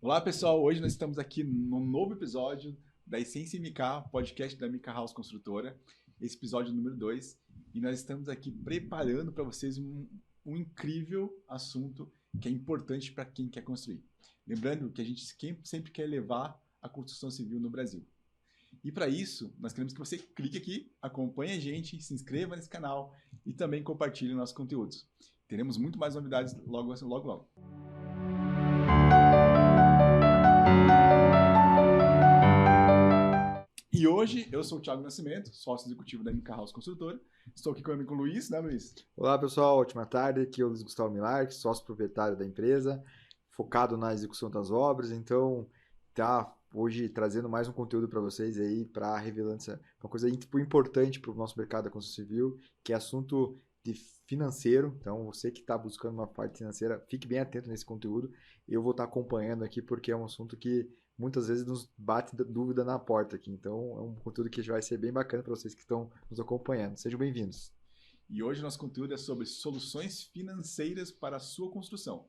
Olá, pessoal. Hoje nós estamos aqui num novo episódio da Essência MK, podcast da MK House Construtora. Esse episódio número 2. E nós estamos aqui preparando para vocês um incrível assunto que é importante para quem quer construir. Lembrando que a gente sempre quer levar a construção civil no Brasil. E para isso, nós queremos que você clique aqui, acompanhe a gente, se inscreva nesse canal e também compartilhe nossos conteúdos. Teremos muito mais novidades logo. E hoje eu sou o Thiago Nascimento, sócio executivo da MK House Construtora. Estou aqui com o amigo Luiz, né, Luiz? Olá, pessoal. Ótima tarde. Aqui é o Luiz Gustavo Milar, sócio proprietário da empresa, focado na execução das obras. Então, hoje trazendo mais um conteúdo para vocês aí, para revelando uma coisa importante para o nosso mercado da construção civil, que é assunto de financeiro. Então, você que está buscando uma parte financeira, fique bem atento nesse conteúdo. Eu vou estar acompanhando aqui porque é um assunto que muitas vezes nos bate dúvida na porta aqui. Então, é um conteúdo que vai ser bem bacana para vocês que estão nos acompanhando. Sejam bem-vindos. E hoje nosso conteúdo é sobre soluções financeiras para a sua construção.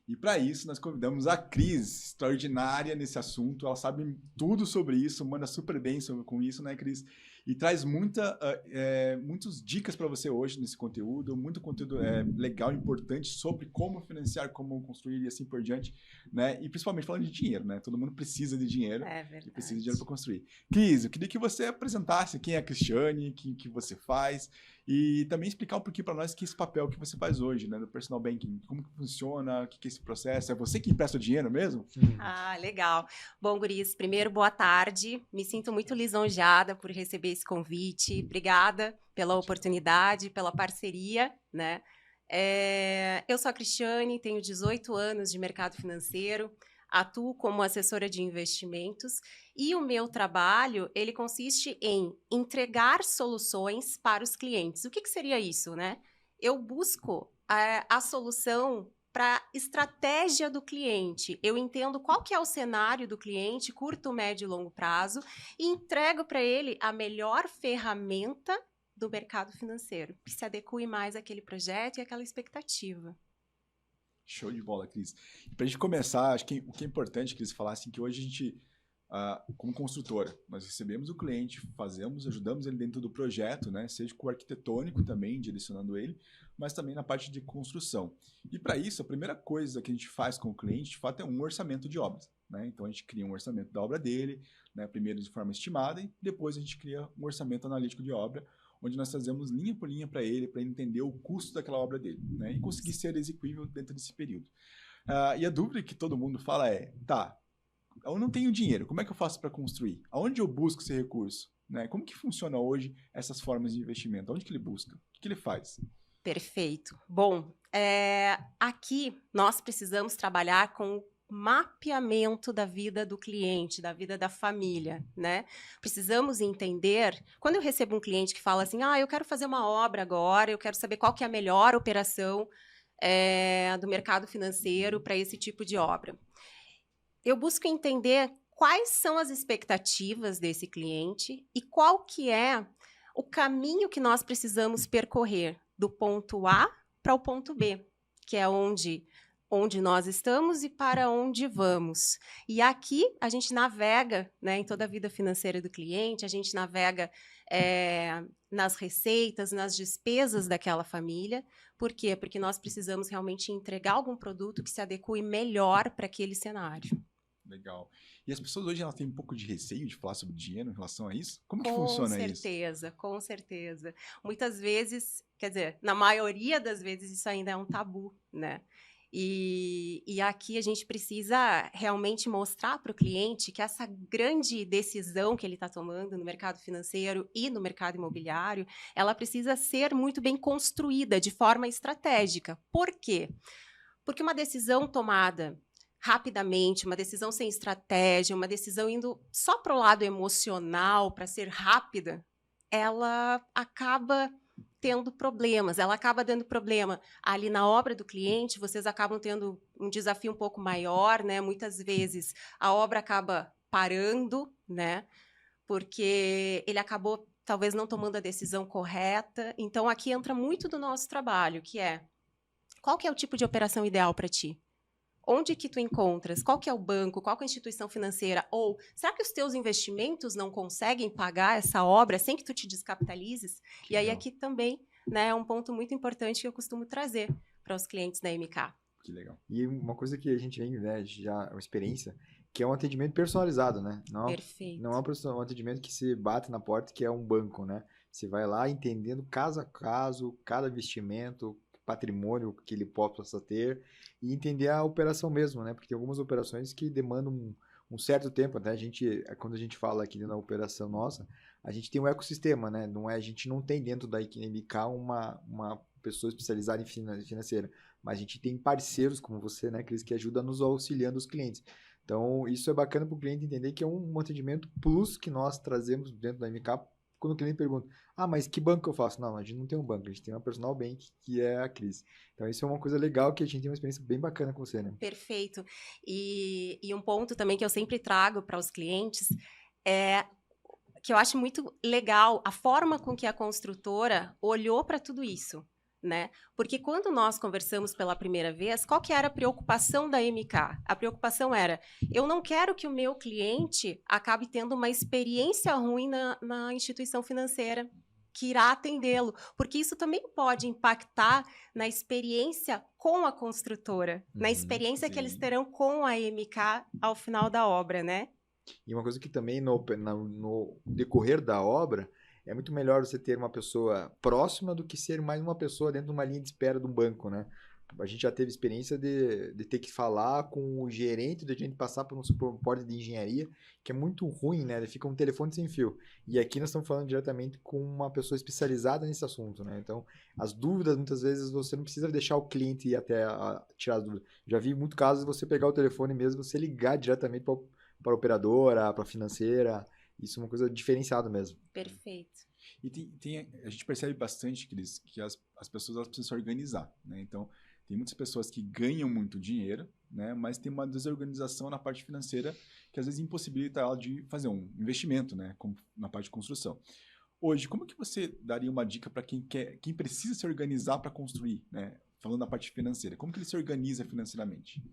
E para isso nós convidamos a Cris, extraordinária nesse assunto. Ela sabe tudo sobre isso, manda super bem com isso, né, Cris? E traz muitas dicas para você hoje nesse conteúdo, muito conteúdo legal, importante sobre como financiar, como construir e assim por diante, né? E principalmente falando de dinheiro, né? Todo mundo precisa de dinheiro e precisa de dinheiro para construir. Cris, eu queria que você apresentasse quem é a Cristiane, o que você faz e também explicar um pouquinho para nós que esse papel que você faz hoje, né, no personal banking, como que funciona, o que é esse processo, é você que empresta o dinheiro mesmo? Ah, legal. Bom, guris, primeiro, boa tarde. Me sinto muito lisonjeada por receber esse convite. Obrigada pela oportunidade, pela parceria, né? Eu sou a Cristiane, tenho 18 anos de mercado financeiro, atuo como assessora de investimentos e o meu trabalho, ele consiste em entregar soluções para os clientes. O que seria isso, né? Eu busco a solução para a estratégia do cliente. Eu entendo qual que é o cenário do cliente, curto, médio e longo prazo, e entrego para ele a melhor ferramenta do mercado financeiro, que se adeque mais àquele projeto e àquela expectativa. Show de bola, Cris. Para a gente começar, acho que o que é importante, Cris, falar assim, que hoje a gente, como construtora, nós recebemos o cliente, ajudamos ele dentro do projeto, né? Seja com o arquitetônico também, direcionando ele, mas também na parte de construção. E para isso, a primeira coisa que a gente faz com o cliente, de fato, é um orçamento de obras, né? Então, a gente cria um orçamento da obra dele, né? Primeiro de forma estimada, e depois a gente cria um orçamento analítico de obra, onde nós fazemos linha por linha para ele entender o custo daquela obra dele, né? E conseguir ser execuível dentro desse período. E a dúvida que todo mundo fala é, eu não tenho dinheiro, como é que eu faço para construir? Aonde eu busco esse recurso? Né? Como que funciona hoje essas formas de investimento? Aonde que ele busca? O que ele faz? Perfeito. Bom, aqui nós precisamos trabalhar com mapeamento da vida do cliente, da vida da família, né? Precisamos entender, quando eu recebo um cliente que fala assim, eu quero fazer uma obra agora, eu quero saber qual que é a melhor operação do mercado financeiro para esse tipo de obra. Eu busco entender quais são as expectativas desse cliente e qual que é o caminho que nós precisamos percorrer do ponto A para o ponto B, que é onde nós estamos e para onde vamos. E aqui a gente navega, né, em toda a vida financeira do cliente, a gente navega nas receitas, nas despesas daquela família. Por quê? Porque nós precisamos realmente entregar algum produto que se adeque melhor para aquele cenário. Legal. E as pessoas hoje elas têm um pouco de receio de falar sobre dinheiro em relação a isso? Como que funciona isso? Com certeza. Muitas vezes, quer dizer, na maioria das vezes isso ainda é um tabu, né? E aqui a gente precisa realmente mostrar para o cliente que essa grande decisão que ele está tomando no mercado financeiro e no mercado imobiliário, ela precisa ser muito bem construída de forma estratégica. Por quê? Porque uma decisão tomada rapidamente, uma decisão sem estratégia, uma decisão indo só para o lado emocional, para ser rápida, ela acaba tendo problemas, ela acaba dando problema ali na obra do cliente, vocês acabam tendo um desafio um pouco maior, né? Muitas vezes a obra acaba parando, né? Porque ele acabou talvez não tomando a decisão correta. Então aqui entra muito do nosso trabalho, que é qual que é o tipo de operação ideal para ti? Onde que tu encontras? Qual que é o banco? Qual que é a instituição financeira? Ou será que os teus investimentos não conseguem pagar essa obra sem que tu te descapitalizes? E aí aqui também, né, é um ponto muito importante que eu costumo trazer para os clientes da MK. Que legal. E uma coisa que a gente vem, né, já uma experiência, que é um atendimento personalizado, né? Perfeito. Não é um atendimento que se bate na porta, que é um banco, né? Você vai lá entendendo caso a caso, cada investimento, patrimônio que ele possa ter e entender a operação mesmo, né? Porque tem algumas operações que demandam um certo tempo, até quando a gente fala aqui na operação nossa, a gente tem um ecossistema, né? A gente não tem dentro da MK uma pessoa especializada em financeira, mas a gente tem parceiros como você, né, Cris, que ajuda nos auxiliando os clientes. Então, isso é bacana para o cliente entender que é um atendimento plus que nós trazemos dentro da MK. Quando o cliente pergunta, mas que banco eu faço? Não, a gente não tem um banco, a gente tem uma personal bank, que é a Cris. Então, isso é uma coisa legal que a gente tem uma experiência bem bacana com você, né? Perfeito. E um ponto também que eu sempre trago para os clientes é que eu acho muito legal a forma com que a construtora olhou para tudo isso. Né? Porque quando nós conversamos pela primeira vez, qual que era a preocupação da MK? A preocupação era, eu não quero que o meu cliente acabe tendo uma experiência ruim na instituição financeira que irá atendê-lo, porque isso também pode impactar na experiência com a construtora, na experiência que eles terão com a MK ao final da obra, né? E uma coisa que também no decorrer da obra, é muito melhor você ter uma pessoa próxima do que ser mais uma pessoa dentro de uma linha de espera de um banco, né? A gente já teve experiência de ter que falar com o gerente, de a gente passar por um suporte de engenharia, que é muito ruim, né? Fica um telefone sem fio. E aqui nós estamos falando diretamente com uma pessoa especializada nesse assunto, né? Então, as dúvidas, muitas vezes, você não precisa deixar o cliente ir até tirar as dúvidas. Já vi muitos casos de você pegar o telefone mesmo, você ligar diretamente para a operadora, para a financeira. Isso é uma coisa diferenciada mesmo. Perfeito. E a gente percebe bastante, Cris, que as pessoas elas precisam se organizar, né? Então, tem muitas pessoas que ganham muito dinheiro, né? Mas tem uma desorganização na parte financeira que às vezes impossibilita ela de fazer um investimento, né? Como na parte de construção. Hoje, como que você daria uma dica para quem precisa se organizar para construir, né? Falando da parte financeira, como que ele se organiza financeiramente?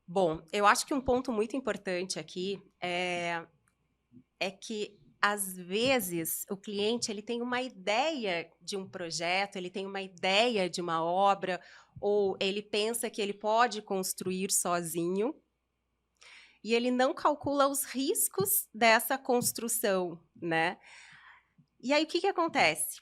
Bom, eu acho que um ponto muito importante aqui é que, às vezes, o cliente ele tem uma ideia de um projeto, ele tem uma ideia de uma obra, ou ele pensa que ele pode construir sozinho, e ele não calcula os riscos dessa construção, né? E aí, o que acontece?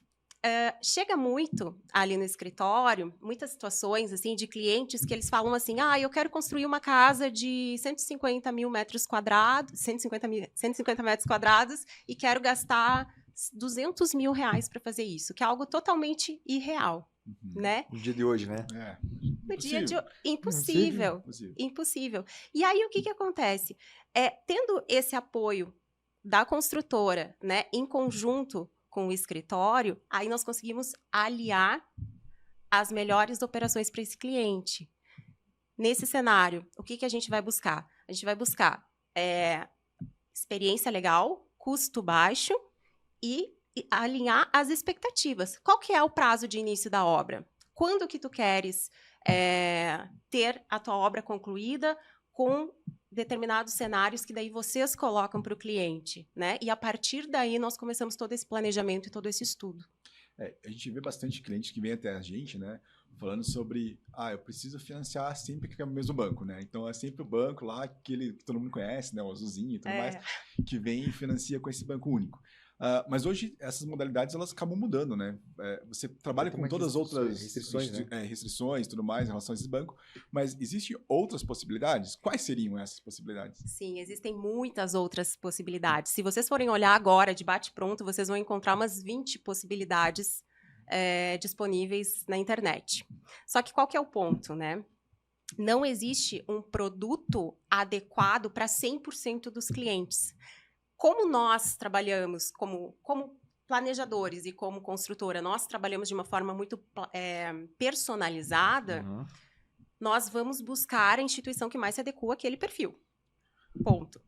Chega muito ali no escritório, muitas situações assim de clientes que eles falam assim, eu quero construir uma casa de 150 mil metros quadrados, 150 metros quadrados e quero gastar 200 mil reais para fazer isso, que é algo totalmente irreal, né? No dia de hoje, né? No dia de impossível. E aí o que acontece? Tendo esse apoio da construtora, né, em conjunto com o escritório, aí nós conseguimos aliar as melhores operações para esse cliente. Nesse cenário, o que a gente vai buscar? A gente vai buscar experiência legal, custo baixo e alinhar as expectativas. Qual que é o prazo de início da obra? Quando que tu queres ter a tua obra concluída com determinados cenários que daí vocês colocam para o cliente, né? E a partir daí nós começamos todo esse planejamento e todo esse estudo. A gente vê bastante clientes que vêm até a gente, né? Falando sobre, eu preciso financiar sempre que é o mesmo banco, né? Então é sempre o banco lá, que todo mundo conhece, né? O azulzinho e tudo mais, que vem e financia com esse banco único. Mas hoje essas modalidades elas acabam mudando, né? Você trabalha com todas as outras restrições, né? Restrições e tudo mais em relação a esse banco, mas existem outras possibilidades? Quais seriam essas possibilidades? Sim, existem muitas outras possibilidades. Se vocês forem olhar agora, de bate-pronto, vocês vão encontrar umas 20 possibilidades disponíveis na internet. Só que qual que é o ponto, né? Não existe um produto adequado para 100% dos clientes. Como nós trabalhamos como planejadores e como construtora, nós trabalhamos de uma forma muito personalizada, nós vamos buscar a instituição que mais se adequa àquele perfil. Ponto.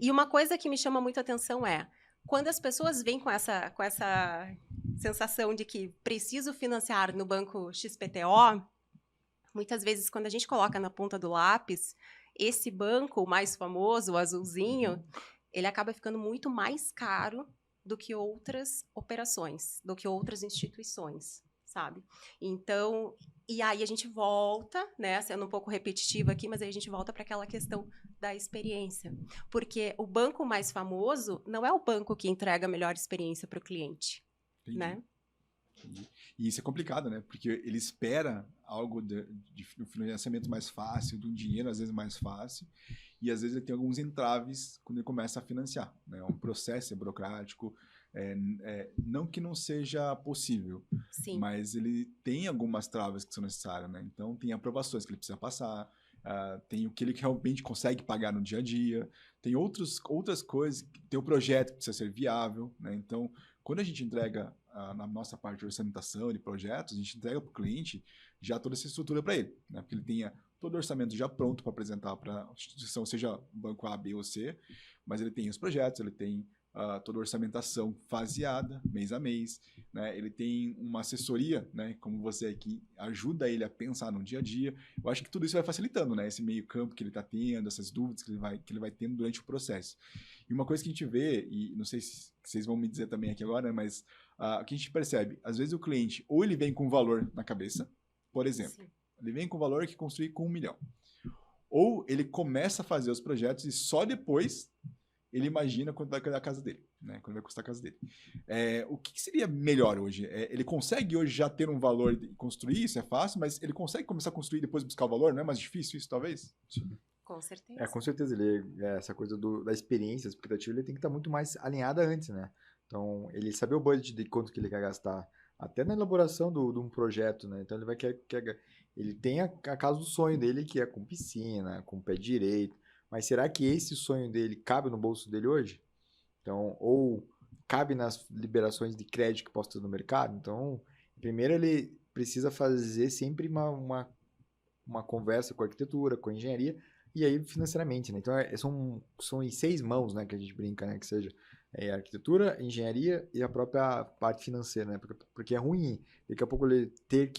E uma coisa que me chama muito a atenção é, quando as pessoas vêm com essa sensação de que preciso financiar no banco XPTO, muitas vezes, quando a gente coloca na ponta do lápis, esse banco, o mais famoso, o azulzinho, ele acaba ficando muito mais caro do que outras operações, do que outras instituições, sabe? Então, e aí a gente volta, né, sendo um pouco repetitiva aqui, mas aí a gente volta para aquela questão da experiência. Porque o banco mais famoso não é o banco que entrega a melhor experiência para o cliente, Entendi. né? Entendi. E isso é complicado, né? Porque ele espera algo de um financiamento mais fácil, de um dinheiro às vezes mais fácil, e às vezes ele tem alguns entraves quando ele começa a financiar, né? Um processo burocrático, não que não seja possível, Sim. mas ele tem algumas travas que são necessárias, né? Então tem aprovações que ele precisa passar, tem o que ele realmente consegue pagar no dia a dia, tem outras coisas, tem o projeto que precisa ser viável, né? Então, quando a gente entrega na nossa parte de orçamentação de projetos, a gente entrega para o cliente já toda essa estrutura para ele, né? Porque ele tenha todo o orçamento já pronto para apresentar para a instituição, seja banco A, B ou C, mas ele tem os projetos, ele tem toda a orçamentação faseada, mês a mês, né? Ele tem uma assessoria, né? Como você aqui, ajuda ele a pensar no dia a dia. Eu acho que tudo isso vai facilitando, né? Esse meio campo que ele está tendo, essas dúvidas que ele vai tendo durante o processo. E uma coisa que a gente vê, e não sei se vocês vão me dizer também aqui agora, né? Mas o que a gente percebe, às vezes o cliente, ou ele vem com um valor na cabeça, por exemplo, Sim. ele vem com o valor que construir com 1 milhão. Ou ele começa a fazer os projetos e só depois ele imagina quanto vai custar a casa dele, né? Quando vai custar a casa dele. O que seria melhor hoje? Ele consegue hoje já ter um valor e construir, isso é fácil, mas ele consegue começar a construir e depois buscar o valor? Não é mais difícil isso, talvez? Com certeza. Com certeza, essa coisa da experiência, a expectativa, ele tem que estar muito mais alinhada antes, né? Então, ele saber o budget de quanto que ele quer gastar, até na elaboração de um projeto, né? Então, ele vai ele tem a casa do sonho dele, que é com piscina, com pé direito, mas será que esse sonho dele cabe no bolso dele hoje? Então, ou cabe nas liberações de crédito que possa ter no mercado? Então, primeiro ele precisa fazer sempre uma conversa com a arquitetura, com a engenharia, e aí financeiramente, né? Então, são em 6 mãos, né, que a gente brinca, né? Que seja a arquitetura, a engenharia e a própria parte financeira, né? Porque é ruim, daqui a pouco ele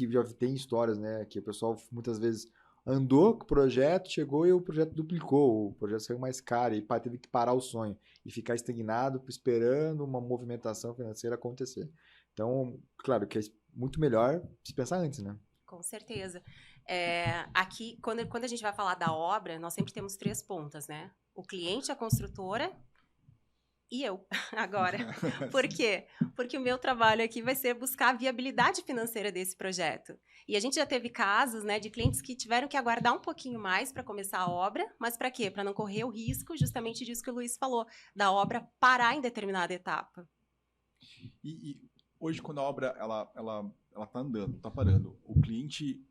já tem histórias, né? Que o pessoal muitas vezes andou com o projeto, chegou e o projeto duplicou, o projeto saiu mais caro e teve que parar o sonho e ficar estagnado esperando uma movimentação financeira acontecer. Então, claro que é muito melhor se pensar antes, né? Com certeza. Aqui, quando a gente vai falar da obra, nós sempre temos 3 pontas, né? O cliente, a construtora e eu, agora. Por quê? Porque o meu trabalho aqui vai ser buscar a viabilidade financeira desse projeto. E a gente já teve casos, né, de clientes que tiveram que aguardar um pouquinho mais para começar a obra, mas para quê? Para não correr o risco, justamente disso que o Luiz falou, da obra parar em determinada etapa. E hoje, quando a obra ela tá andando, tá parando, o cliente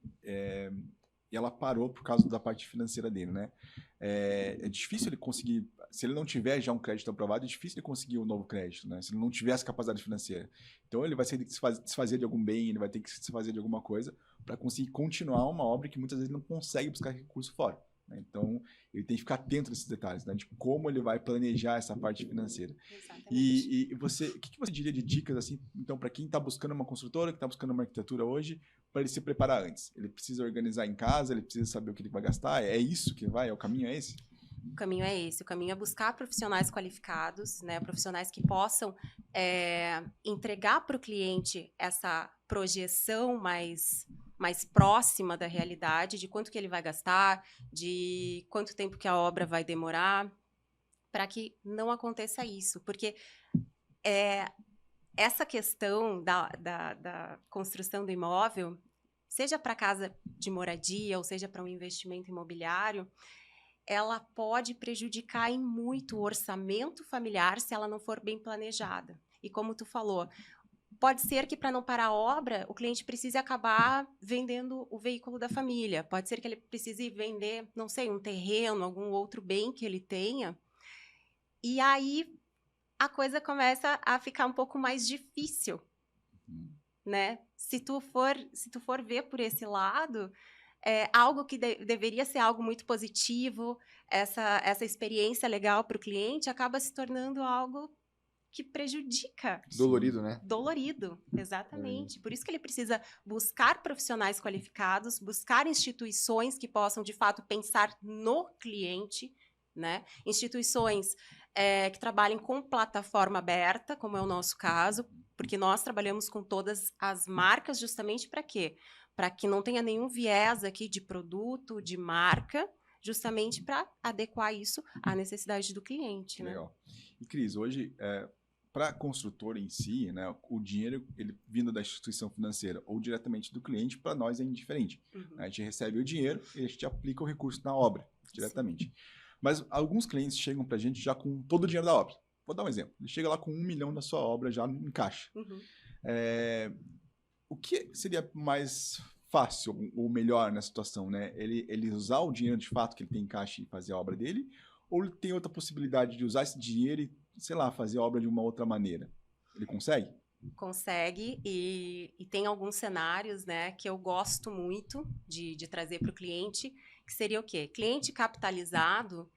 ela parou por causa da parte financeira dele, né? É difícil ele conseguir, se ele não tiver já um crédito aprovado, é difícil ele conseguir um novo crédito, né? Se ele não tiver essa capacidade financeira. Então ele vai ter que se desfazer de algum bem, ele vai ter que se desfazer de alguma coisa para conseguir continuar uma obra que muitas vezes não consegue buscar recurso fora, né? Então ele tem que ficar atento nesses detalhes, né? De como ele vai planejar essa parte financeira. Exatamente. E você, o que você diria de dicas assim, então, para quem está buscando uma construtora, que está buscando uma arquitetura hoje, para ele se preparar antes? Ele precisa organizar em casa, ele precisa saber o que ele vai gastar? É isso que vai? O caminho é esse? O caminho é esse. O caminho é buscar profissionais qualificados, né? Profissionais que possam entregar para o cliente essa projeção mais próxima da realidade, de quanto que ele vai gastar, de quanto tempo que a obra vai demorar, para que não aconteça isso. Porque essa questão da construção do imóvel, seja para casa de moradia ou seja para um investimento imobiliário, ela pode prejudicar em muito o orçamento familiar se ela não for bem planejada. E como tu falou, pode ser que para não parar a obra, o cliente precise acabar vendendo o veículo da família. Pode ser que ele precise vender, não sei, um terreno, algum outro bem que ele tenha. E aí a coisa começa a ficar um pouco mais difícil, né? Se tu for ver por esse lado, algo que deveria ser algo muito positivo, essa experiência legal para o cliente, acaba se tornando algo que prejudica. Dolorido, né? Dolorido, exatamente. Por isso que ele precisa buscar profissionais qualificados, buscar instituições que possam, de fato, pensar no cliente, né? Instituições que trabalhem com plataforma aberta, como é o nosso caso, porque nós trabalhamos com todas as marcas justamente para quê? Para que não tenha nenhum viés aqui de produto, de marca, justamente para adequar isso à necessidade do cliente, né? Legal. E, Cris, hoje, para a construtora em si, né, o dinheiro ele vindo da instituição financeira ou diretamente do cliente, para nós é indiferente. Uhum. A gente recebe o dinheiro e a gente aplica o recurso na obra, diretamente. Sim. Mas alguns clientes chegam para a gente já com todo o dinheiro da obra. Vou dar um exemplo. Ele chega lá com 1 milhão da sua obra já em caixa. Uhum. O que seria mais fácil ou melhor na situação, né? Ele usar o dinheiro de fato que ele tem em caixa e fazer a obra dele, ou ele tem outra possibilidade de usar esse dinheiro e, sei lá, fazer a obra de uma outra maneira? Ele consegue? Consegue, e tem alguns cenários, né, que eu gosto muito de trazer para o cliente, que seria o quê? Cliente capitalizado,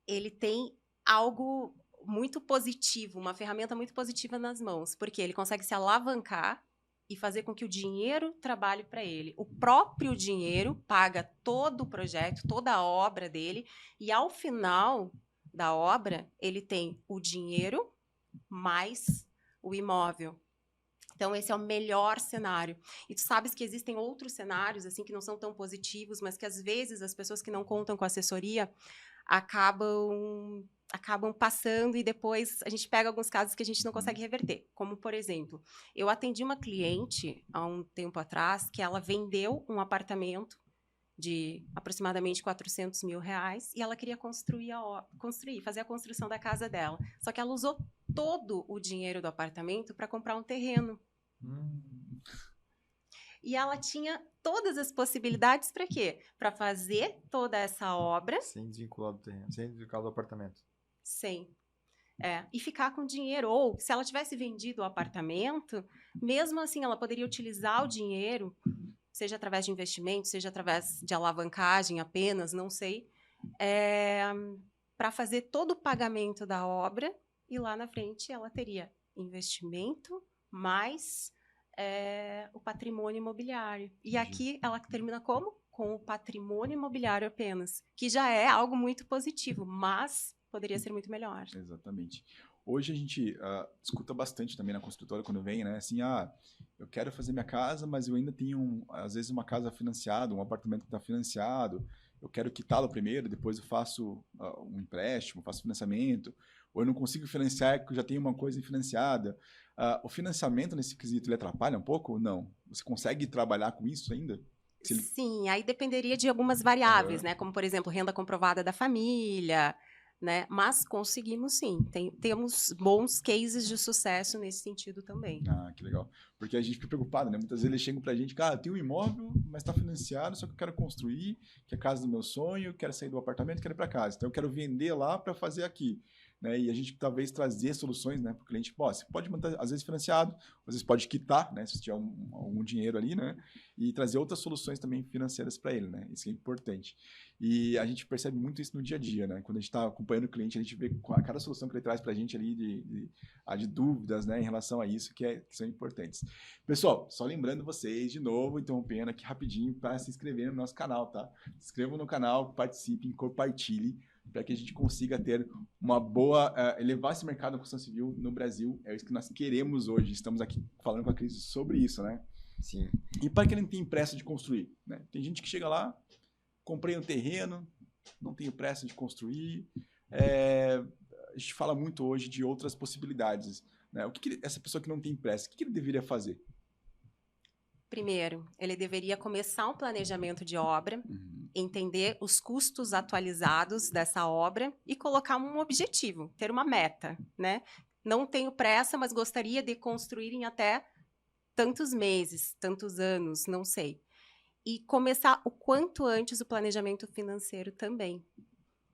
ele tem algo muito positivo, uma ferramenta muito positiva nas mãos, porque ele consegue se alavancar e fazer com que o dinheiro trabalhe para ele. O próprio dinheiro paga todo o projeto, toda a obra dele, e ao final da obra, ele tem o dinheiro mais o imóvel. Então, esse é o melhor cenário. E tu sabes que existem outros cenários, assim, que não são tão positivos, mas que, às vezes, as pessoas que não contam com assessoria acabam passando e depois a gente pega alguns casos que a gente não consegue reverter. Como, por exemplo, eu atendi uma cliente há um tempo atrás que ela vendeu um apartamento de aproximadamente 400 mil reais e ela queria fazer a construção da casa dela. Só que ela usou todo o dinheiro do apartamento para comprar um terreno. E ela tinha todas as possibilidades para quê? Para fazer toda essa obra. Sem desvincular do terreno, sem desvincular do apartamento. Sem. E ficar com dinheiro. Ou, se ela tivesse vendido o apartamento, mesmo assim, ela poderia utilizar o dinheiro, seja através de investimento, seja através de alavancagem apenas, não sei, para fazer todo o pagamento da obra. E lá na frente ela teria investimento mais o patrimônio imobiliário. E aqui ela termina como? Com o patrimônio imobiliário apenas, que já é algo muito positivo, mas poderia ser muito melhor. Exatamente. Hoje a gente escuta bastante também na construtora quando vem, né? Assim, eu quero fazer minha casa, mas eu ainda tenho, às vezes, uma casa financiada, um apartamento que está financiado, eu quero quitá-lo primeiro, depois eu faço um empréstimo, faço financiamento, ou eu não consigo financiar porque eu já tenho uma coisa financiada. O financiamento nesse quesito, ele atrapalha um pouco ou não? Você consegue trabalhar com isso ainda? Sim, aí dependeria de algumas variáveis, né? Como, por exemplo, renda comprovada da família, né? Mas conseguimos sim, temos bons cases de sucesso nesse sentido também. Que legal. Porque a gente fica preocupado, né? Muitas vezes eles chegam pra gente, eu tenho um imóvel, mas está financiado, só que eu quero construir, que é a casa do meu sonho, quero sair do apartamento, quero ir para casa. Então eu quero vender lá para fazer aqui. Né? E a gente talvez trazer soluções, né, para o cliente. Você pode manter, às vezes, financiado, às vezes pode quitar, né, se tiver algum dinheiro ali, né, e trazer outras soluções também financeiras para ele. Né? Isso é importante. E a gente percebe muito isso no dia a dia. Né? Quando a gente está acompanhando o cliente, a gente vê cada solução que ele traz para a gente ali de dúvidas, né, em relação a isso que são importantes. Pessoal, só lembrando vocês, de novo, interrompendo aqui rapidinho, para se inscrever no nosso canal. Tá? Se inscrevam no canal, participem, compartilhem, para que a gente consiga ter uma boa, elevar esse mercado da construção civil no Brasil. É isso que nós queremos hoje. Estamos aqui falando com a Cris sobre isso, né? Sim. E para quem não tem pressa de construir, né? Tem gente que chega lá, comprei um terreno, não tenho pressa de construir. A gente fala muito hoje de outras possibilidades, né? O que essa pessoa que não tem pressa, o que ele deveria fazer? Primeiro, ele deveria começar um planejamento de obra, entender os custos atualizados dessa obra e colocar um objetivo, ter uma meta, né? Não tenho pressa, mas gostaria de construir em até tantos meses, tantos anos, não sei. E começar o quanto antes o planejamento financeiro também.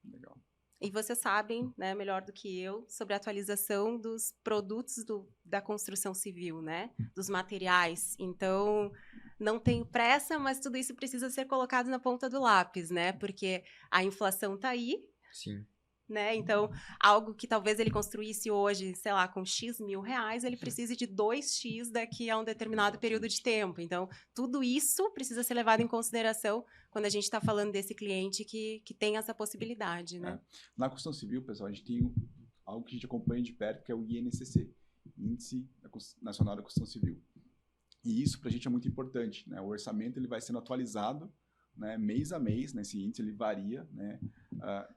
Legal. E vocês sabem, né, melhor do que eu, sobre a atualização dos produtos da construção civil, né? Dos materiais. Então, não tenho pressa, mas tudo isso precisa ser colocado na ponta do lápis, né? Porque a inflação está aí. Sim. né? Então, algo que talvez ele construísse hoje, sei lá, com X mil reais, ele precise de 2X daqui a um determinado período de tempo. Então, tudo isso precisa ser levado em consideração quando a gente está falando desse cliente que tem essa possibilidade, né? Na construção civil, pessoal, a gente tem algo que a gente acompanha de perto, que é o INCC, Índice Nacional da Construção Civil. E isso para a gente é muito importante, né? O orçamento ele vai sendo atualizado, né, mês a mês, né, esse índice ele varia, né,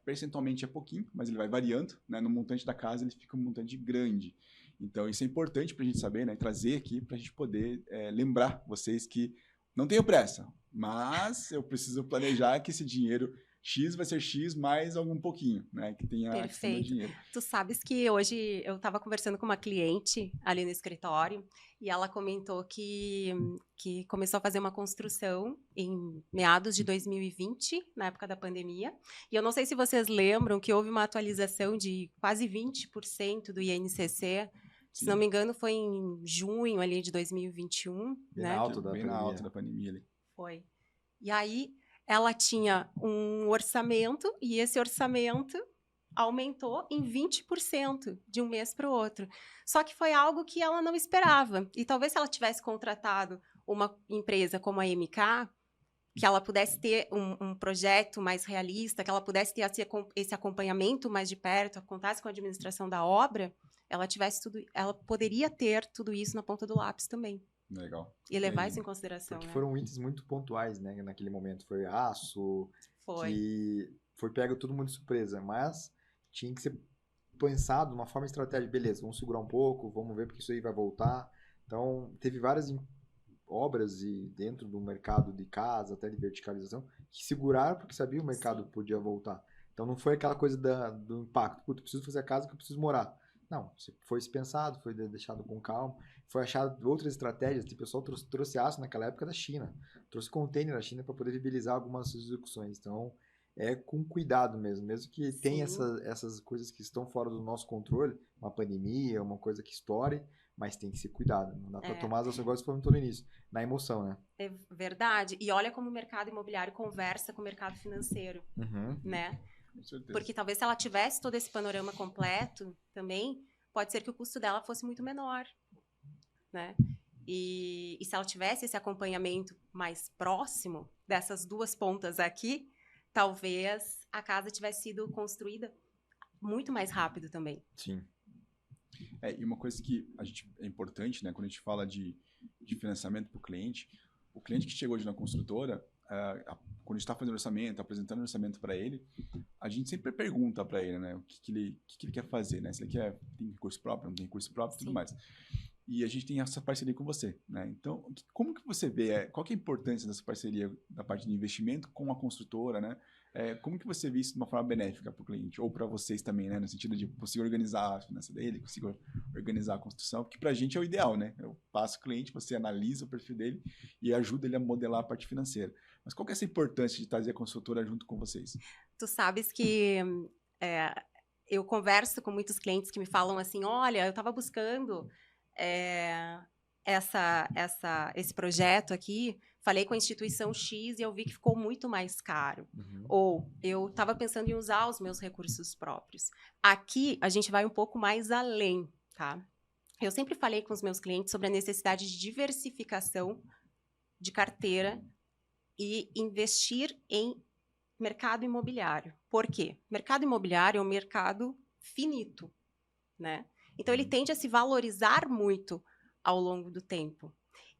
percentualmente é pouquinho, mas ele vai variando, né, no montante da casa ele fica um montante grande. Então isso é importante para a gente saber, né, trazer aqui para a gente poder lembrar vocês que não tenho pressa, mas eu preciso planejar que esse dinheiro X vai ser X mais algum pouquinho, né, que tenha a questão do dinheiro. Tu sabes que hoje eu estava conversando com uma cliente ali no escritório e ela comentou que começou a fazer uma construção em meados de 2020, na época da pandemia. E eu não sei se vocês lembram que houve uma atualização de quase 20% do INCC. Se não me engano, foi em junho ali de 2021, Bem né? alto da Bem na pandemia. alta da pandemia ali. Foi. E aí ela tinha um orçamento e esse orçamento aumentou em 20% de um mês para o outro. Só que foi algo que ela não esperava. E talvez se ela tivesse contratado uma empresa como a MK, que ela pudesse ter um projeto mais realista, que ela pudesse ter esse acompanhamento mais de perto, contasse com a administração da obra, ela poderia ter tudo isso na ponta do lápis também. Legal. E levar isso em consideração, Porque né? foram itens muito pontuais, né? Naquele momento foi aço, Foi. que foi pego todo mundo de surpresa, mas tinha que ser pensado de uma forma estratégica. Beleza, vamos segurar um pouco, vamos ver porque isso aí vai voltar. Então, teve várias obras e dentro do mercado de casa, até de verticalização, que seguraram porque sabia que o mercado podia voltar. Então, não foi aquela coisa do impacto. Putz, eu preciso fazer a casa que eu preciso morar. Não, foi pensado, foi deixado com calma. Foi achado outras estratégias. O pessoal trouxe aço naquela época da China. Trouxe container da China para poder viabilizar algumas execuções. Então, é com cuidado mesmo. Mesmo que tenha essas coisas que estão fora do nosso controle, uma pandemia, uma coisa que estoure, mas tem que ser cuidado. Não dá para tomar as ações igual você falou no início, na emoção, né? É verdade. E olha como o mercado imobiliário conversa com o mercado financeiro, né? Com certeza. Porque talvez se ela tivesse todo esse panorama completo também, pode ser que o custo dela fosse muito menor, né? E se ela tivesse esse acompanhamento mais próximo dessas duas pontas aqui, talvez a casa tivesse sido construída muito mais rápido também. Sim. E uma coisa que é importante, né, quando a gente fala de financiamento para o cliente que chegou hoje na construtora, quando a gente está fazendo orçamento, apresentando orçamento para ele, a gente sempre pergunta para ele, né, o que ele quer fazer, né, se ele tem recurso próprio, não tem recurso próprio, tudo mais. E a gente tem essa parceria com você, né? Então, como que você vê, qual que é a importância dessa parceria da parte de investimento com a construtora, né? Como que você vê isso de uma forma benéfica para o cliente, ou para vocês também, né? No sentido de conseguir organizar a finança dele, conseguir organizar a construção, porque para a gente é o ideal, né? Eu passo o cliente, você analisa o perfil dele e ajuda ele a modelar a parte financeira. Mas qual que é essa importância de trazer a construtora junto com vocês? Tu sabes que eu converso com muitos clientes que me falam assim, olha, eu estava buscando esse projeto aqui, falei com a instituição X e eu vi que ficou muito mais caro. Ou eu estava pensando em usar os meus recursos próprios. Aqui, a gente vai um pouco mais além, tá? Eu sempre falei com os meus clientes sobre a necessidade de diversificação de carteira e investir em mercado imobiliário. Por quê? Mercado imobiliário é um mercado finito, né? Então, ele tende a se valorizar muito ao longo do tempo.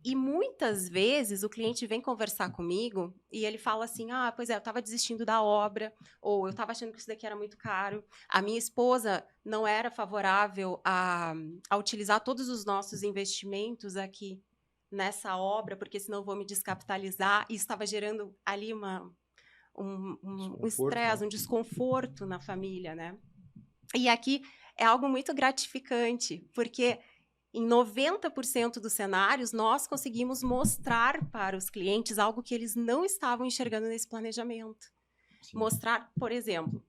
E muitas vezes o cliente vem conversar comigo e ele fala assim, pois é, eu estava desistindo da obra, ou eu estava achando que isso daqui era muito caro, a minha esposa não era favorável a utilizar todos os nossos investimentos aqui nessa obra, porque senão eu vou me descapitalizar, e estava gerando ali um estresse, um desconforto na família, né? E aqui é algo muito gratificante, porque em 90% dos cenários, nós conseguimos mostrar para os clientes algo que eles não estavam enxergando nesse planejamento. Sim. Mostrar, por exemplo,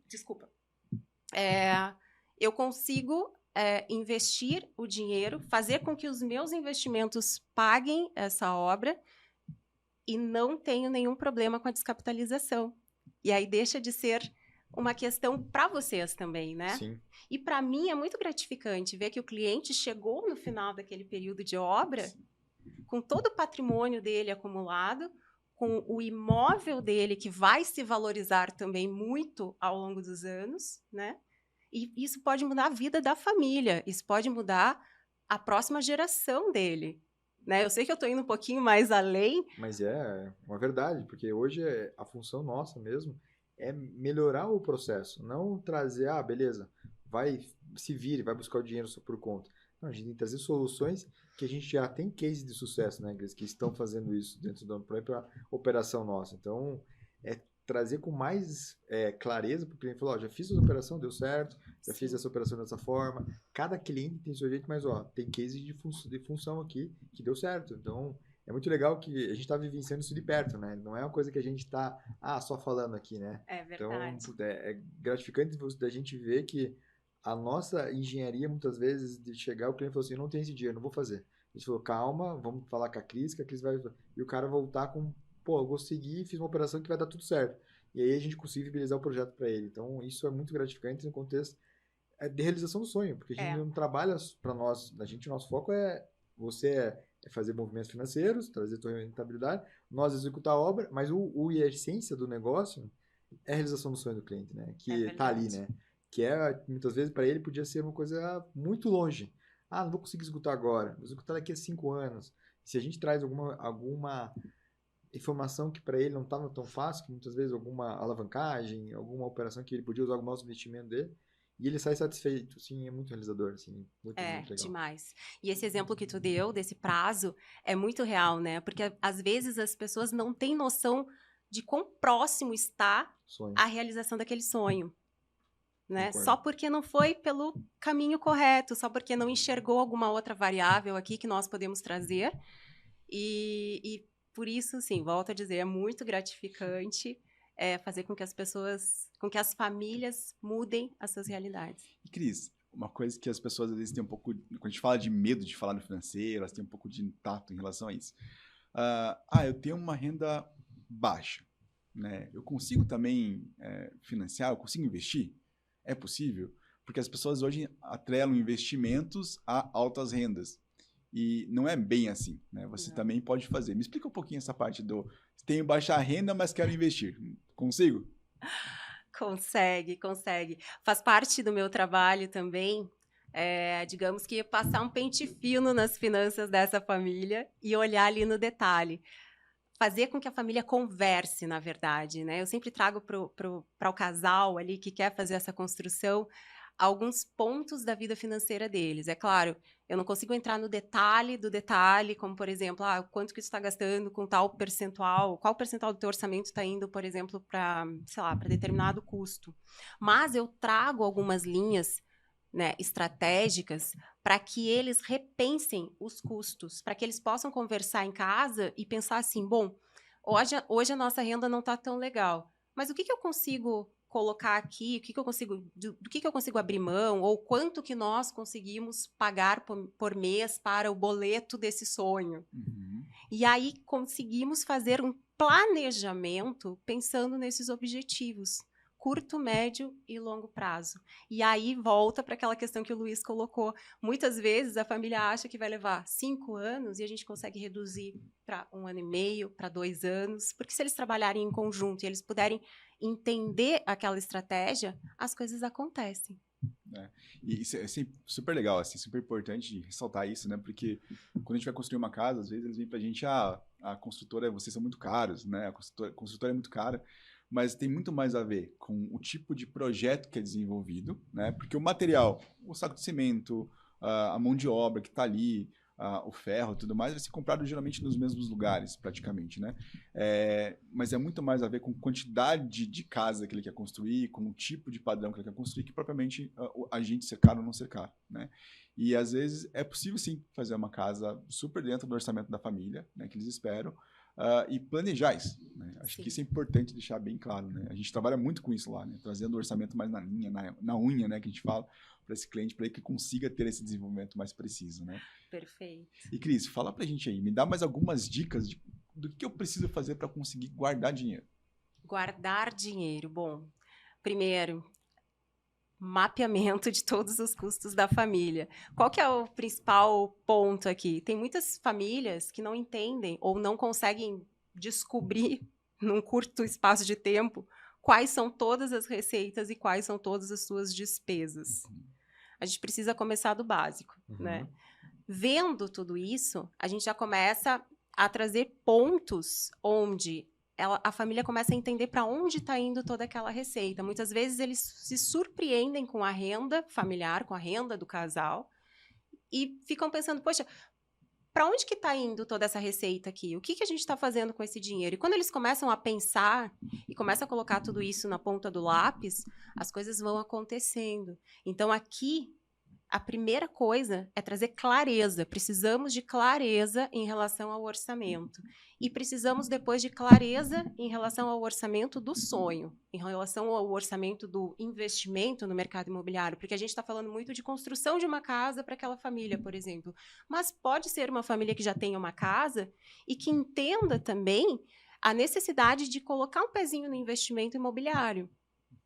desculpa, eu consigo investir o dinheiro, fazer com que os meus investimentos paguem essa obra e não tenho nenhum problema com a descapitalização. E aí deixa de ser uma questão para vocês também, né? Sim. E para mim é muito gratificante ver que o cliente chegou no final daquele período de obra com todo o patrimônio dele acumulado, com o imóvel dele que vai se valorizar também muito ao longo dos anos, né? E isso pode mudar a vida da família, isso pode mudar a próxima geração dele, né? Eu sei que eu estou indo um pouquinho mais além. Mas é uma verdade, porque hoje a função nossa mesmo é melhorar o processo, não trazer, beleza, vai se vire, vai buscar o dinheiro só por conta. Não, a gente tem que trazer soluções que a gente já tem case de sucesso, né, que estão fazendo isso dentro da própria operação nossa. Então, é trazer com mais clareza para o cliente, falar, já fiz essa operação, deu certo, já fiz essa operação dessa forma. Cada cliente tem seu jeito, mas tem case de função aqui que deu certo. Então, é muito legal que a gente está vivenciando isso de perto, né? Não é uma coisa que a gente está só falando aqui, né? É verdade. Então, é gratificante da gente ver que a nossa engenharia, muitas vezes, de chegar, o cliente falou assim, eu não tenho esse dinheiro, não vou fazer. A gente falou, calma, vamos falar com a Cris, que a Cris vai... E o cara voltar com, eu consegui, fiz uma operação que vai dar tudo certo. E aí a gente conseguiu viabilizar o projeto para ele. Então, isso é muito gratificante no contexto de realização do sonho, porque a gente não trabalha para nós, o nosso foco é fazer movimentos financeiros, trazer tua rentabilidade, nós executar a obra, mas a essência do negócio é a realização do sonho do cliente, né? Que tá ali, né? Que muitas vezes, para ele, podia ser uma coisa muito longe. Não vou conseguir executar agora, vou executar daqui a 5 anos. Se a gente traz alguma informação que para ele não estava tão fácil, que muitas vezes alguma alavancagem, alguma operação que ele podia usar o nosso investimento dele, e ele sai satisfeito, sim, é muito realizador, assim, muito legal. Demais. E esse exemplo que tu deu, desse prazo, é muito real, né? Porque às vezes as pessoas não têm noção de quão próximo está a realização daquele sonho. Né? Só porque não foi pelo caminho correto, só porque não enxergou alguma outra variável aqui que nós podemos trazer. E por isso, sim, volto a dizer, é muito gratificante fazer com que as pessoas, com que as famílias mudem as suas realidades. E Cris, uma coisa que as pessoas às vezes têm um pouco, quando a gente fala de medo de falar no financeiro, elas têm um pouco de tato em relação a isso. Eu tenho uma renda baixa, né? Eu consigo também financiar, eu consigo investir? É possível? Porque as pessoas hoje atrelam investimentos a altas rendas. E não é bem assim, né? Você também pode fazer. Me explica um pouquinho essa parte do... Tenho baixa renda, mas quero investir. Consigo? Consegue. Faz parte do meu trabalho também, digamos que passar um pente fino nas finanças dessa família e olhar ali no detalhe. Fazer com que a família converse, na verdade, né? Eu sempre trago para o casal ali que quer fazer essa construção alguns pontos da vida financeira deles. É claro, eu não consigo entrar no detalhe do detalhe, como, por exemplo, quanto que você está gastando com tal percentual, qual percentual do teu orçamento está indo, por exemplo, para, sei lá, para determinado custo. Mas eu trago algumas linhas, né, estratégicas para que eles repensem os custos, para que eles possam conversar em casa e pensar assim, bom, hoje a nossa renda não está tão legal, mas o que eu consigo colocar aqui, do que eu consigo abrir mão, ou quanto que nós conseguimos pagar por mês para o boleto desse sonho. Uhum. E aí conseguimos fazer um planejamento pensando nesses objetivos. Curto, médio e longo prazo. E aí volta para aquela questão que o Luiz colocou. Muitas vezes a família acha que vai levar 5 anos e a gente consegue reduzir para 1 ano e meio, para 2 anos, porque se eles trabalharem em conjunto e eles puderem entender aquela estratégia, as coisas acontecem. E isso é super legal, assim, super importante ressaltar isso, né? Porque quando a gente vai construir uma casa, às vezes eles vêm pra gente, a construtora, vocês são muito caros, né? A construtora é muito cara. Mas tem muito mais a ver com o tipo de projeto que é desenvolvido, né? Porque o material, o saco de cimento, a mão de obra que está ali, o ferro e tudo mais, vai ser comprado geralmente nos mesmos lugares, praticamente, né? Mas é muito mais a ver com a quantidade de casa que ele quer construir, com o tipo de padrão que ele quer construir, que propriamente a gente ser caro ou não ser caro, né? E às vezes é possível sim fazer uma casa super dentro do orçamento da família, né, que eles esperam, e planejar isso, né? Acho que isso é importante deixar bem claro, né? A gente trabalha muito com isso lá, né? Trazendo o orçamento mais na linha, na unha, né? Que a gente fala para esse cliente, para ele que consiga ter esse desenvolvimento mais preciso, né? Perfeito. E Cris, fala pra gente aí, me dá mais algumas dicas do que eu preciso fazer para conseguir guardar dinheiro. Guardar dinheiro, bom... Primeiro, mapeamento de todos os custos da família. Qual que é o principal ponto aqui? Tem muitas famílias que não entendem ou não conseguem descobrir num curto espaço de tempo quais são todas as receitas e quais são todas as suas despesas. A gente precisa começar do básico, né? Vendo tudo isso, a gente já começa a trazer pontos onde a família começa a entender para onde está indo toda aquela receita. Muitas vezes eles se surpreendem com a renda familiar, com a renda do casal, e ficam pensando, poxa, para onde que está indo toda essa receita aqui? O que que a gente está fazendo com esse dinheiro? E quando eles começam a pensar e começam a colocar tudo isso na ponta do lápis, as coisas vão acontecendo. Então, aqui, a primeira coisa é trazer clareza. Precisamos de clareza em relação ao orçamento. E precisamos depois de clareza em relação ao orçamento do sonho, em relação ao orçamento do investimento no mercado imobiliário, porque a gente está falando muito de construção de uma casa para aquela família, por exemplo. Mas pode ser uma família que já tenha uma casa e que entenda também a necessidade de colocar um pezinho no investimento imobiliário,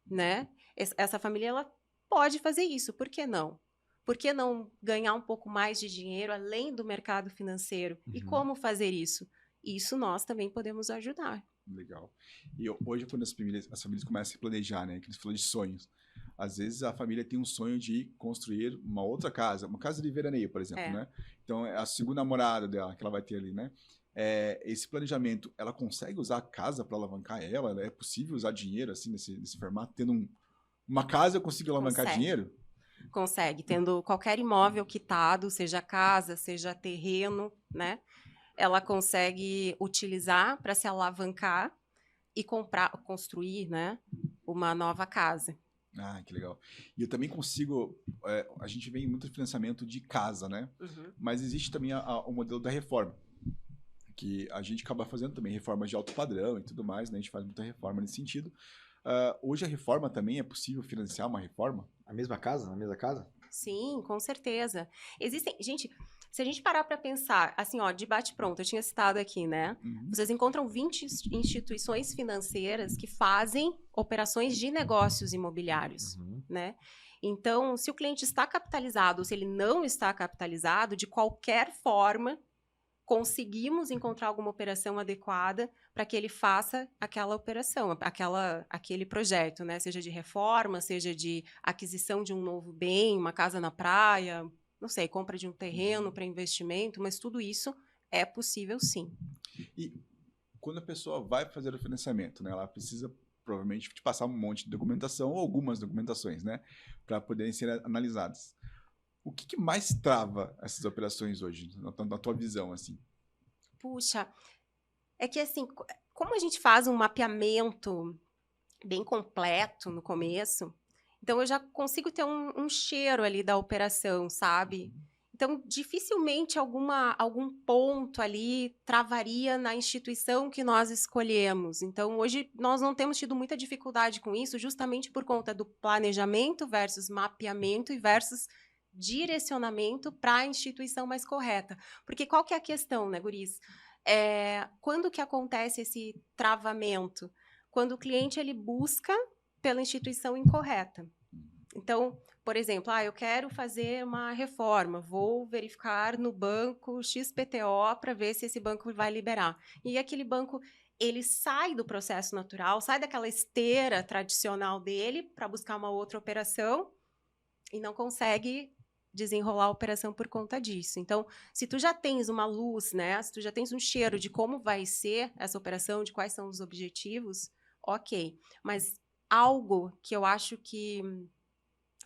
né? Essa família ela pode fazer isso, por que não? Por que não ganhar um pouco mais de dinheiro além do mercado financeiro? E como fazer isso? Isso nós também podemos ajudar. Legal. E hoje, quando as famílias começam a se planejar, né? Que eles falam de sonhos. Às vezes a família tem um sonho de construir uma outra casa, uma casa de veraneio, por exemplo, né? Então, é a segunda namorada dela que ela vai ter ali, né? Esse planejamento, ela consegue usar a casa para alavancar ela? É possível usar dinheiro assim nesse formato? Tendo uma casa, eu consigo alavancar dinheiro? Consegue, tendo qualquer imóvel quitado, seja casa, seja terreno, né? Ela consegue utilizar para se alavancar e construir, né, uma nova casa. Ah, que legal. E eu também consigo... a gente vê muito financiamento de casa, né? Mas existe também o modelo da reforma, que a gente acaba fazendo também reformas de alto padrão e tudo mais, né? A gente faz muita reforma nesse sentido. Hoje a reforma também é possível financiar uma reforma? A mesma casa? Na mesma casa? Sim, com certeza. Existem, gente, se a gente parar para pensar, assim, ó, de bate-pronto, eu tinha citado aqui, né? Vocês encontram 20 instituições financeiras que fazem operações de negócios imobiliários, né? Então, se o cliente está capitalizado ou se ele não está capitalizado, de qualquer forma, conseguimos encontrar alguma operação adequada para que ele faça aquela operação, aquele projeto, né? Seja de reforma, seja de aquisição de um novo bem, uma casa na praia, não sei, compra de um terreno para investimento, mas tudo isso é possível sim. E quando a pessoa vai fazer o financiamento, né? Ela precisa provavelmente te passar um monte de documentação ou algumas documentações, né? Para poderem ser analisadas. O que mais trava essas operações hoje, na tua visão, assim? Puxa, é que assim, como a gente faz um mapeamento bem completo no começo, então eu já consigo ter um cheiro ali da operação, sabe? Então, dificilmente algum ponto ali travaria na instituição que nós escolhemos. Então, hoje nós não temos tido muita dificuldade com isso, justamente por conta do planejamento versus mapeamento e versus direcionamento para a instituição mais correta. Porque qual que é a questão, né, guris? Quando que acontece esse travamento? Quando o cliente ele busca pela instituição incorreta. Então, por exemplo, eu quero fazer uma reforma, vou verificar no banco XPTO para ver se esse banco vai liberar. E aquele banco, ele sai do processo natural, sai daquela esteira tradicional dele para buscar uma outra operação e não consegue desenrolar a operação por conta disso. Então, se tu já tens uma luz, né, se tu já tens um cheiro de como vai ser essa operação, de quais são os objetivos, ok. Mas algo que eu acho que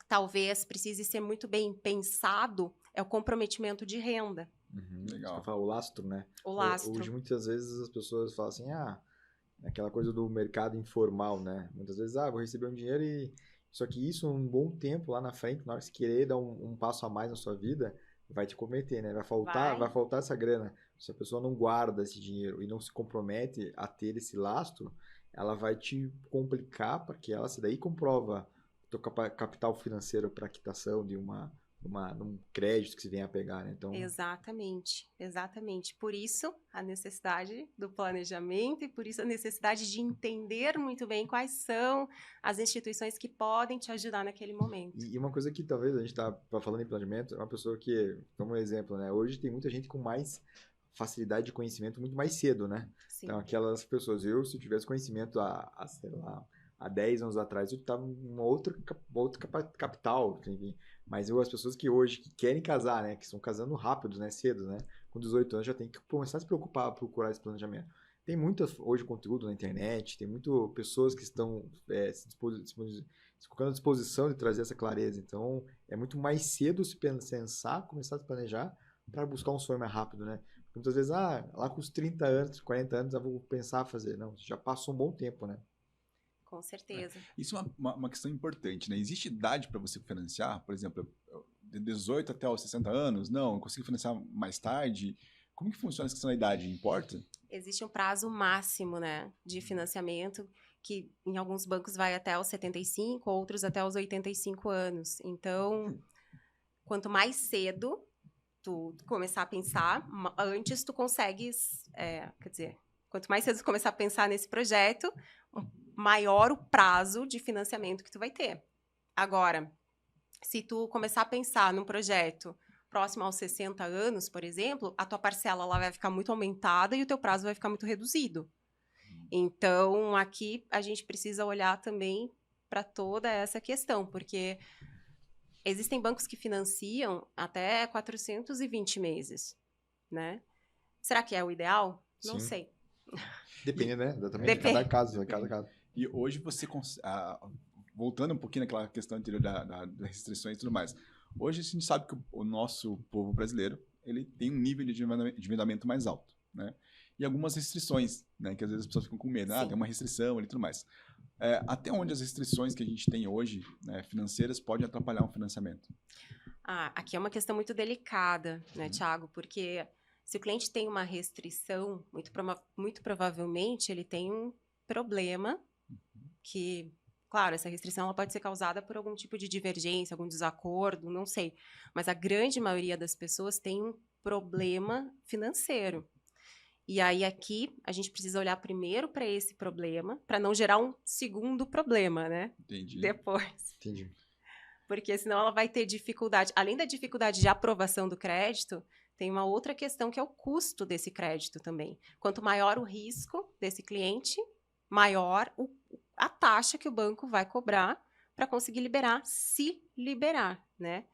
talvez precise ser muito bem pensado é o comprometimento de renda. Legal. O lastro, né? O lastro. Hoje, muitas vezes, as pessoas falam assim, aquela coisa do mercado informal, né? Muitas vezes, vou receber um dinheiro e... Só que isso, um bom tempo lá na frente, na hora que você querer dar um passo a mais na sua vida, vai te comprometer, né? Vai faltar essa grana. Se a pessoa não guarda esse dinheiro e não se compromete a ter esse lastro, ela vai te complicar, porque ela se daí comprova o teu capital financeiro para quitação de uma num crédito que se venha a pegar, né? Então, Exatamente, exatamente. Por isso a necessidade do planejamento e por isso a necessidade de entender muito bem quais são as instituições que podem te ajudar naquele momento. e uma coisa que talvez a gente tá falando em planejamento, é uma pessoa que, como um exemplo, né? Hoje tem muita gente com mais facilidade de conhecimento muito mais cedo, né? Sim, Então, aquelas pessoas, se eu tivesse conhecimento sei lá, há 10 anos atrás, eu estava em uma outra capital, enfim. Mas as pessoas que hoje que querem casar, né? Que estão casando rápido, né? Cedo, né? Com 18 anos já tem que começar a se preocupar, procurar esse planejamento. Tem muito hoje conteúdo na internet, tem muito pessoas que estão se colocando à disposição de trazer essa clareza. Então, é muito mais cedo se pensar, começar a se planejar para buscar um sonho mais rápido, né? Muitas vezes, lá com os 30 anos, 40 anos, eu vou pensar a fazer. Não, já passou um bom tempo, né? com certeza. Isso é uma questão importante, né? Existe idade para você financiar? Por exemplo, de 18 até os 60 anos? Não, eu consigo financiar mais tarde? Como que funciona essa questão da idade? Importa? Existe um prazo máximo, né, de financiamento que em alguns bancos vai até os 75, outros até os 85 anos. Então, quanto mais cedo tu começar a pensar, antes tu consegues, quer dizer, quanto mais cedo tu começar a pensar nesse projeto, maior o prazo de financiamento que tu vai ter. Agora, se tu começar a pensar num projeto próximo aos 60 anos, por exemplo, a tua parcela ela vai ficar muito aumentada e o teu prazo vai ficar muito reduzido. Então, aqui a gente precisa olhar também para toda essa questão, porque existem bancos que financiam até 420 meses, né? Será que é o ideal? Não Sim. sei. Depende, né? Exatamente de cada caso, cada caso. E hoje você voltando um pouquinho naquela questão anterior das restrições e tudo mais. Hoje a gente sabe que o nosso povo brasileiro ele tem um nível de endividamento mais alto, né? E algumas restrições, né? Que às vezes as pessoas ficam com medo, tem uma restrição e tudo mais. Até onde as restrições que a gente tem hoje, né, financeiras, podem atrapalhar um financiamento? Aqui é uma questão muito delicada, né, Thiago? Porque se o cliente tem uma restrição, muito provavelmente ele tem um problema que, claro, essa restrição ela pode ser causada por algum tipo de divergência, algum desacordo, não sei. Mas a grande maioria das pessoas tem um problema financeiro. E aí aqui a gente precisa olhar primeiro para esse problema, para não gerar um segundo problema, né? Entendi. Depois. Entendi. Porque senão ela vai ter dificuldade. Além da dificuldade de aprovação do crédito, tem uma outra questão que é o custo desse crédito também. Quanto maior o risco desse cliente, maior a taxa que o banco vai cobrar para conseguir liberar, se liberar, né?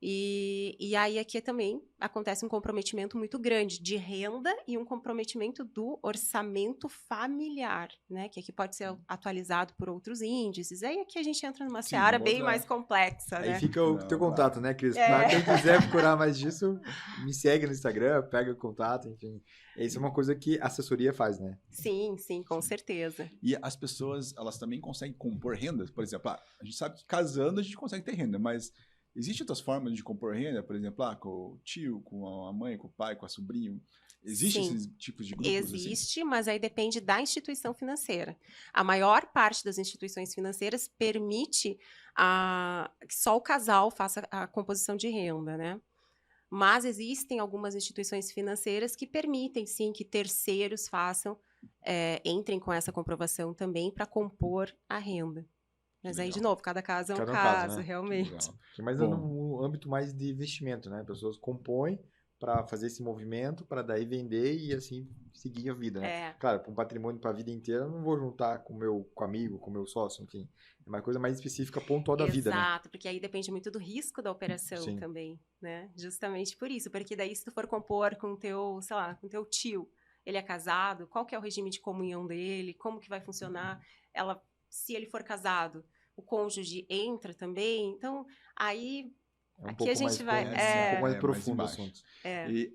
E aí aqui também acontece um comprometimento muito grande de renda e um comprometimento do orçamento familiar, né? Que aqui pode ser atualizado por outros índices. Aí aqui a gente entra numa seara bem mais complexa, né? Aí fica o teu contato, né, Cris? É. Quem quiser procurar mais disso, me segue no Instagram, pega o contato, enfim. Isso é uma coisa que a assessoria faz, né? Sim, com certeza. E as pessoas, elas também conseguem compor rendas? Por exemplo, a gente sabe que casando a gente consegue ter renda, mas existem outras formas de compor renda? Por exemplo, com o tio, com a mãe, com o pai, com a sobrinho? Existem esses tipos de grupos? Existe, assim? Mas aí depende da instituição financeira. A maior parte das instituições financeiras permite que só o casal faça a composição de renda, né? Mas existem algumas instituições financeiras que permitem, sim, que terceiros entrem com essa comprovação também para compor a renda. Mas aí, de novo, cada caso é um caso, né? realmente. Mas no âmbito mais de investimento, né? Pessoas compõem para fazer esse movimento, para daí vender e assim seguir a vida, né? Claro, para um patrimônio para a vida inteira, eu não vou juntar com meu amigo, com meu sócio, enfim. É uma coisa mais específica, pontual da vida, né? Exato, porque aí depende muito do risco da operação também, né? Justamente por isso, porque daí se tu for compor com o teu, sei lá, com o teu tio, ele é casado, qual que é o regime de comunhão dele, como que vai funcionar? Se ele for casado, o cônjuge entra também, então aí aqui a gente vai... um pouco mais profundo o assunto. E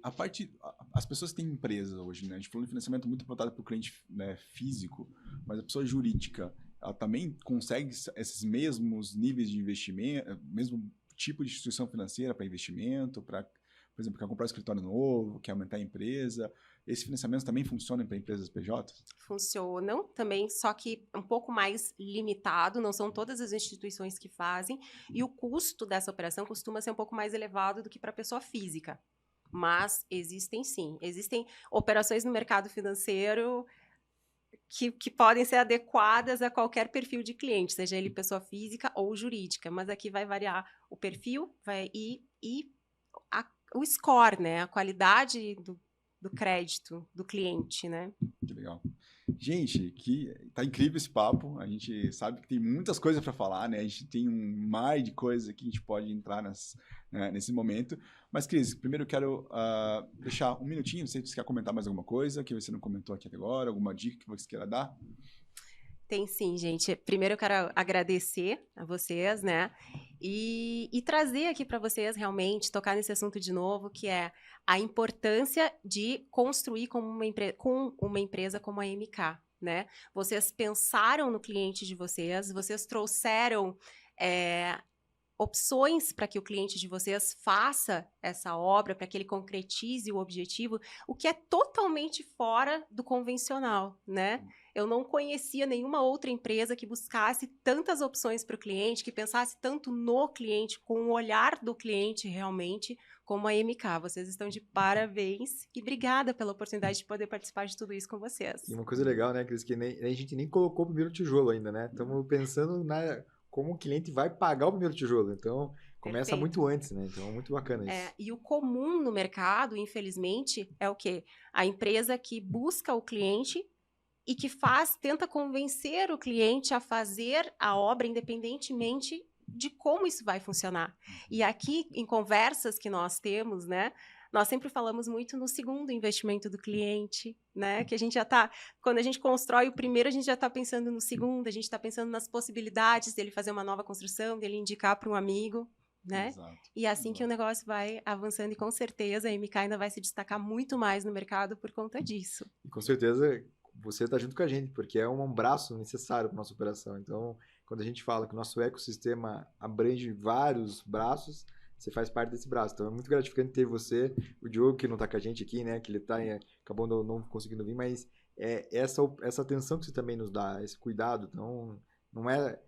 as pessoas têm empresa hoje, né? A gente falou de financiamento muito voltado para o cliente, né, físico, mas a pessoa jurídica, ela também consegue esses mesmos níveis de investimento, mesmo tipo de instituição financeira para investimento, por exemplo, quer comprar um escritório novo, quer aumentar a empresa, esse financiamento também funciona para empresas PJ? Funcionam também, só que um pouco mais limitado, não são todas as instituições que fazem, e o custo dessa operação costuma ser um pouco mais elevado do que para pessoa física. Mas existem sim, existem operações no mercado financeiro que podem ser adequadas a qualquer perfil de cliente, seja ele pessoa física ou jurídica, mas aqui vai variar o perfil o score, né? A qualidade do crédito do cliente, né? Que legal. Gente, tá incrível esse papo. A gente sabe que tem muitas coisas para falar, né? A gente tem um mar de coisas que a gente pode entrar nesse momento. Mas, Cris, primeiro eu quero deixar um minutinho. Não sei se você quer comentar mais alguma coisa que você não comentou aqui até agora, alguma dica que você queira dar. Tem sim, gente. Primeiro eu quero agradecer a vocês, né? E trazer aqui para vocês realmente, tocar nesse assunto de novo, que é a importância de construir com uma empresa como a MK, né? Vocês pensaram no cliente de vocês trouxeram opções para que o cliente de vocês faça essa obra, para que ele concretize o objetivo, o que é totalmente fora do convencional, né? Eu não conhecia nenhuma outra empresa que buscasse tantas opções para o cliente, que pensasse tanto no cliente, com o olhar do cliente realmente, como a MK. Vocês estão de parabéns e obrigada pela oportunidade de poder participar de tudo isso com vocês. E uma coisa legal, né, Cris, que a gente nem colocou o primeiro tijolo ainda, né? Estamos pensando como o cliente vai pagar o primeiro tijolo. Então, começa Perfeito. muito antes, né? Então, é muito bacana isso. E o comum no mercado, infelizmente, é o quê? A empresa que busca o cliente e que tenta convencer o cliente a fazer a obra independentemente de como isso vai funcionar. E aqui, em conversas que nós temos, né, nós sempre falamos muito no segundo investimento do cliente, né, que a gente já está, quando a gente constrói o primeiro, a gente já está pensando no segundo, a gente está pensando nas possibilidades dele fazer uma nova construção, dele indicar para um amigo, né? Exato, e assim que o negócio vai avançando, e com certeza a MK ainda vai se destacar muito mais no mercado por conta disso. E com certeza você está junto com a gente, porque é um braço necessário para nossa operação. Então, quando a gente fala que o nosso ecossistema abrange vários braços, você faz parte desse braço. Então, é muito gratificante ter você, o Diogo, que não está com a gente aqui, né? Que ele acabou não conseguindo vir, mas essa atenção que você também nos dá, esse cuidado. Então, não é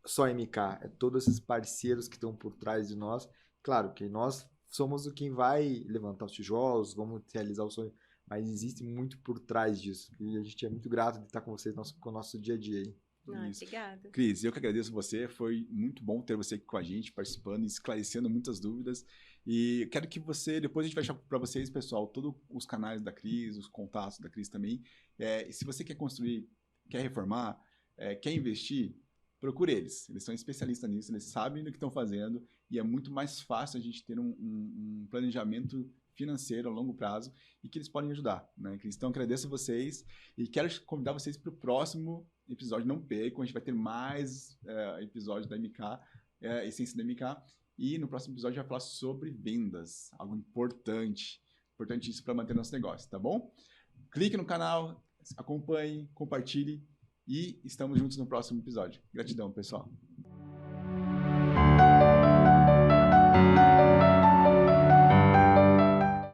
só MK, é todos esses parceiros que estão por trás de nós. Claro que nós somos quem vai levantar os tijolos, vamos realizar o sonho, mas existe muito por trás disso. E a gente é muito grato de estar com vocês com o nosso dia a dia aí. Obrigada. Cris, eu que agradeço você. Foi muito bom ter você aqui com a gente, participando, esclarecendo muitas dúvidas. E quero que depois a gente vai deixar para vocês, pessoal, todos os canais da Cris, os contatos da Cris também. E se você quer construir, quer reformar, quer investir, procure eles. Eles são especialistas nisso, eles sabem do que estão fazendo e é muito mais fácil a gente ter um planejamento financeiro a longo prazo e que eles podem ajudar, né? Então, agradeço a vocês e quero convidar vocês para o próximo episódio. Não percam, a gente vai ter mais episódios da MK, Essência da MK, e no próximo episódio a gente vai falar sobre vendas, algo importantíssimo para manter nosso negócio, tá bom? Clique no canal, acompanhe, compartilhe e estamos juntos no próximo episódio. Gratidão, pessoal.